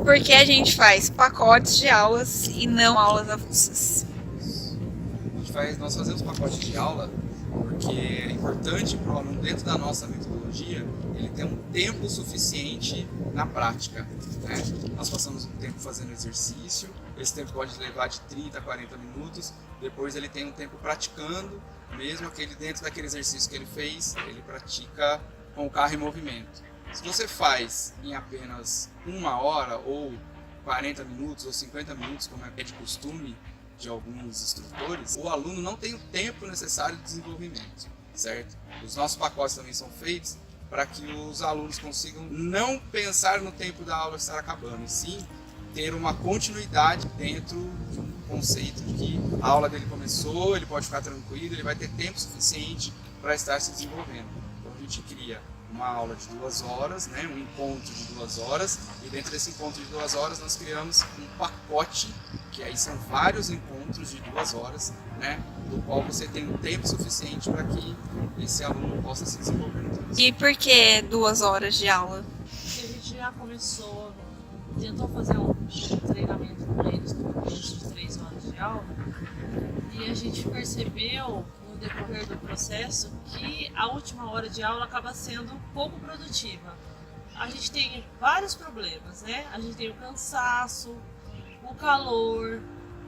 por que a gente faz pacotes de aulas e não aulas avulsas? Nós fazemos pacote de aula porque é importante para o aluno, dentro da nossa metodologia, ele ter um tempo suficiente na prática, né? Nós passamos um tempo fazendo exercício, esse tempo pode levar de 30 a 40 minutos, depois ele tem um tempo praticando, mesmo dentro daquele exercício que ele fez, ele pratica com o carro em movimento. Se você faz em apenas 1 hora, ou 40 minutos, ou 50 minutos, como é de costume de alguns instrutores, o aluno não tem o tempo necessário de desenvolvimento, certo? Os nossos pacotes também são feitos para que os alunos consigam não pensar no tempo da aula estar acabando, e sim ter uma continuidade dentro de um conceito de que a aula dele começou, ele pode ficar tranquilo, ele vai ter tempo suficiente para estar se desenvolvendo. Então a gente cria uma aula de 2 horas, né, um encontro de 2 horas, e dentro desse encontro de 2 horas nós criamos um pacote, que aí são vários encontros de 2 horas, né, do qual você tem um tempo suficiente para que esse aluno possa se desenvolver no tempo. E por que 2 horas de aula? Porque a gente já tentou fazer um treinamento com eles no curso de 3 horas de aula, e a gente percebeu no decorrer do processo que a última hora de aula acaba sendo pouco produtiva. A gente tem vários problemas, né? A gente tem o cansaço, o calor,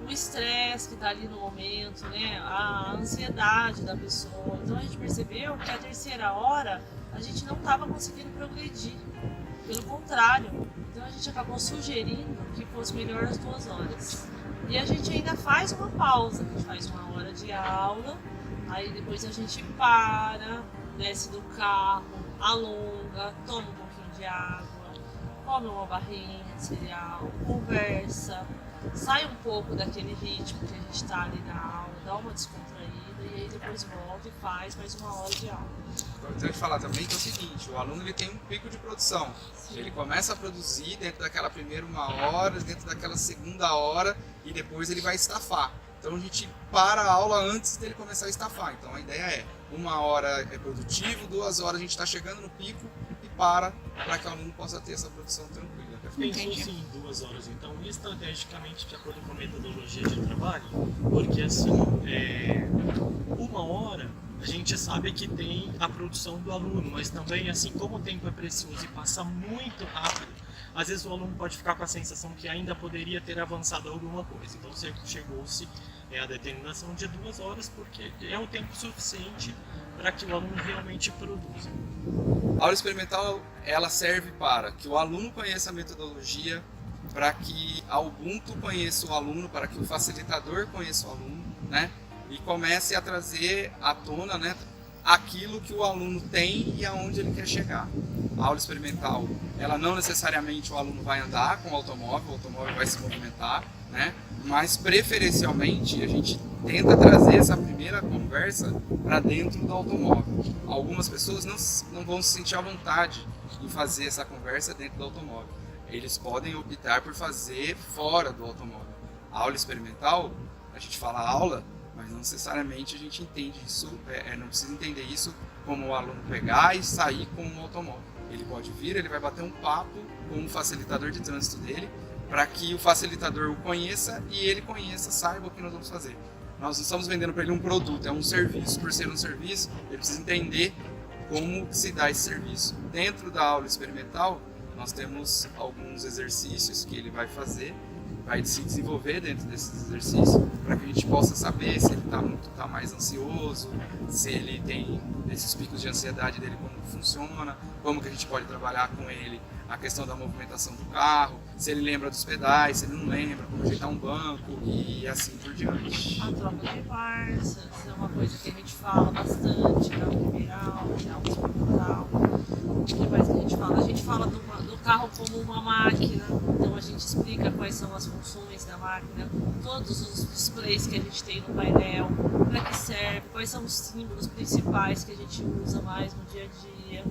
o estresse que está ali no momento, né? A ansiedade da pessoa. Então a gente percebeu que a terceira hora a gente não estava conseguindo progredir. Pelo contrário, então a gente acabou sugerindo que fosse melhor as 2 horas. E a gente ainda faz uma pausa, a gente faz 1 hora de aula, aí depois a gente para, desce do carro, alonga, toma um pouquinho de água, come uma barrinha de cereal, conversa, sai um pouco daquele ritmo que a gente está ali na aula, dá uma descontraída e aí depois volta e faz mais 1 hora de aula. Importante falar também que é o seguinte, o aluno ele tem um pico de produção. Sim. Ele começa a produzir dentro daquela primeira 1 hora, dentro daquela segunda hora, e depois ele vai estafar. Então a gente para a aula antes dele começar a estafar. Então a ideia é 1 hora é produtivo, 2 horas a gente está chegando no pico e para que o aluno possa ter essa produção tranquila. Pensou-se em 2 horas, então, estrategicamente, de acordo com a metodologia de trabalho, porque assim, 1 hora a gente sabe que tem a produção do aluno, mas também, assim, como o tempo é precioso e passa muito rápido, às vezes o aluno pode ficar com a sensação que ainda poderia ter avançado alguma coisa. Então chegou-se a determinação de 2 horas, porque é o tempo suficiente para que o aluno realmente produza. A aula experimental ela serve para que o aluno conheça a metodologia, para que a Ubuntu conheça o aluno, para que o facilitador conheça o aluno, né? E comece a trazer à tona, né, aquilo que o aluno tem e aonde ele quer chegar. A aula experimental, ela não necessariamente o aluno vai andar com o automóvel vai se movimentar, né? Mas preferencialmente a gente tenta trazer essa primeira conversa para dentro do automóvel. Algumas pessoas não vão se sentir à vontade em fazer essa conversa dentro do automóvel. Eles podem optar por fazer fora do automóvel. A aula experimental, a gente fala aula, mas não necessariamente a gente entende isso, não precisa entender isso como o aluno pegar e sair com um automóvel. Ele pode vir, ele vai bater um papo com o facilitador de trânsito dele, para que o facilitador o conheça e ele conheça, saiba o que nós vamos fazer. Nós não estamos vendendo para ele um produto, é um serviço. Por ser um serviço, ele precisa entender como se dá esse serviço. Dentro da aula experimental, nós temos alguns exercícios que ele vai fazer, vai se desenvolver dentro desses exercícios, para que a gente possa saber se ele está mais ansioso, se ele tem esses picos de ansiedade dele, como funciona, como que a gente pode trabalhar com ele a questão da movimentação do carro, se ele lembra dos pedais, se ele não lembra, como ajeitar um banco e assim por diante. A troca de parças é uma coisa que a gente fala bastante na primeira aula, na aula experimental. O que mais que a gente fala? A gente fala do carro como uma máquina, então a gente explica quais são as funções da máquina, todos os displays que a gente tem no painel, para que serve, quais são os símbolos principais que a gente usa mais no dia a dia.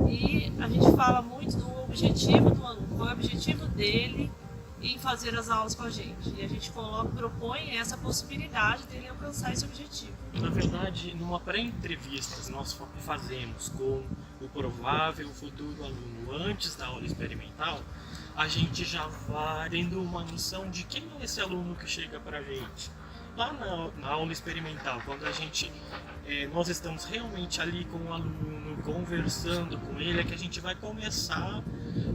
E a gente fala muito do objetivo do aluno, qual é o objetivo dele em fazer as aulas com a gente. E a gente propõe essa possibilidade dele alcançar esse objetivo. Na verdade, numa pré-entrevista nós fazemos com o provável futuro aluno antes da aula experimental, a gente já vai tendo uma noção de quem é esse aluno que chega para a gente. Lá na aula experimental, quando nós estamos realmente ali com o aluno, conversando com ele, é que a gente vai começar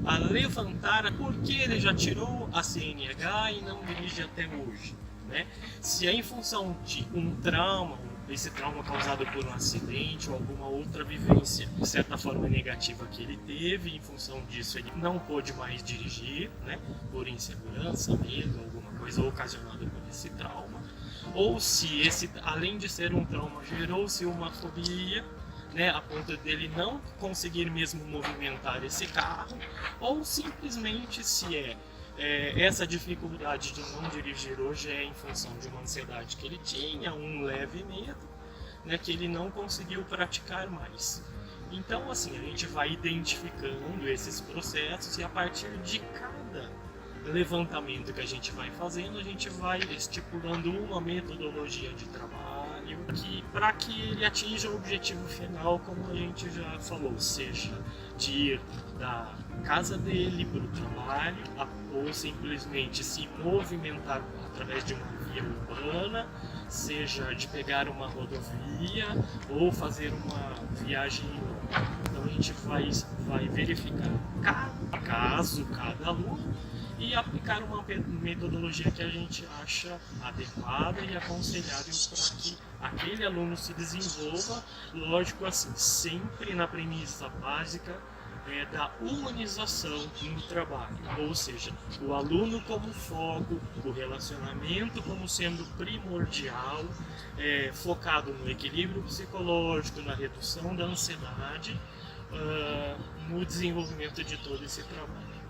a levantar por que ele já tirou a CNH e não dirige até hoje, né? Se é em função de um trauma, esse trauma causado por um acidente ou alguma outra vivência, de certa forma negativa que ele teve, em função disso ele não pôde mais dirigir, né? Por insegurança, medo, alguma coisa ocasionada por esse trauma. Ou se além de ser um trauma, gerou-se uma fobia, né, a ponto dele não conseguir mesmo movimentar esse carro, ou simplesmente se essa dificuldade de não dirigir hoje é em função de uma ansiedade que ele tinha, um leve medo, né, que ele não conseguiu praticar mais. Então, assim, a gente vai identificando esses processos e a partir de cada levantamento que a gente vai fazendo, a gente vai estipulando uma metodologia de trabalho para que ele atinja o objetivo final, como a gente já falou, seja de ir da casa dele para o trabalho, ou simplesmente se movimentar através de uma via urbana, seja de pegar uma rodovia ou fazer uma viagem. Então a gente vai verificar cada caso, cada aluno, e aplicar uma metodologia que a gente acha adequada e aconselhável para que aquele aluno se desenvolva, lógico assim, sempre na premissa básica da humanização no trabalho, ou seja, o aluno como foco, o relacionamento como sendo primordial, focado no equilíbrio psicológico, na redução da ansiedade, no desenvolvimento de todo esse trabalho.